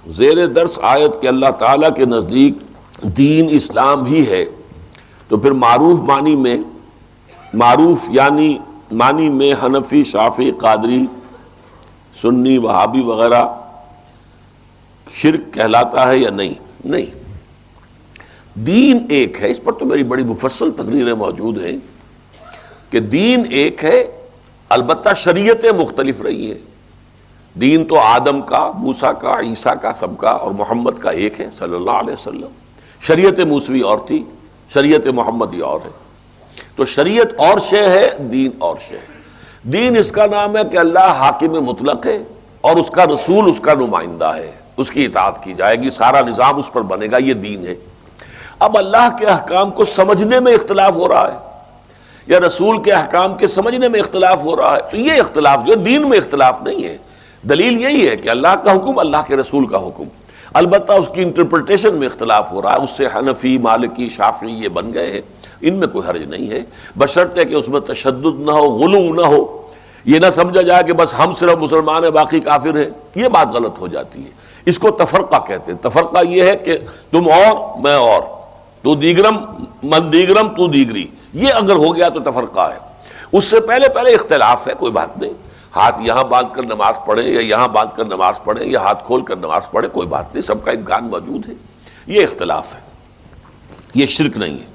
زیر درس آیت کہ اللہ تعالیٰ کے نزدیک دین اسلام ہی ہے، تو پھر معروف معنی میں، معروف یعنی معنی میں حنفی، شافعی، قادری، سنی، وہابی وغیرہ شرک کہلاتا ہے یا نہیں؟ نہیں، دین ایک ہے۔ اس پر تو میری بڑی مفصل تقریریں موجود ہیں کہ دین ایک ہے، البتہ شریعتیں مختلف رہی ہیں۔ دین تو آدم کا، موسیٰ کا، عیسیٰ کا، سب کا، اور محمد کا ایک ہے صلی اللہ علیہ وسلم۔ شریعت موسوی اور تھی، شریعت محمدی اور ہے۔ تو شریعت اور شے ہے، دین اور شے ہے۔ دین اس کا نام ہے کہ اللہ حاکم مطلق ہے اور اس کا رسول اس کا نمائندہ ہے، اس کی اطاعت کی جائے گی، سارا نظام اس پر بنے گا، یہ دین ہے۔ اب اللہ کے احکام کو سمجھنے میں اختلاف ہو رہا ہے یا رسول کے احکام کے سمجھنے میں اختلاف ہو رہا ہے، تو یہ اختلاف جو دین میں اختلاف نہیں ہے۔ دلیل یہی ہے کہ اللہ کا حکم، اللہ کے رسول کا حکم، البتہ اس کی انٹرپریٹیشن میں اختلاف ہو رہا ہے، اس سے حنفی، مالکی، شافعی یہ بن گئے ہیں، ان میں کوئی حرج نہیں ہے، بشرطے کہ اس میں تشدد نہ ہو، غلو نہ ہو، یہ نہ سمجھا جائے کہ بس ہم صرف مسلمان ہیں باقی کافر ہیں، یہ بات غلط ہو جاتی ہے۔ اس کو تفرقہ کہتے ہیں۔ تفرقہ یہ ہے کہ تم اور میں اور، تو دیگرم من دیگرم تو دیگری، یہ اگر ہو گیا تو تفرقہ ہے۔ اس سے پہلے اختلاف ہے، کوئی بات نہیں، ہاتھ یہاں باندھ کر نماز پڑھیں یا یہاں باندھ کر نماز پڑھیں یا ہاتھ کھول کر نماز پڑھیں، کوئی بات نہیں، سب کا امکان موجود ہے۔ یہ اختلاف ہے، یہ شرک نہیں ہے۔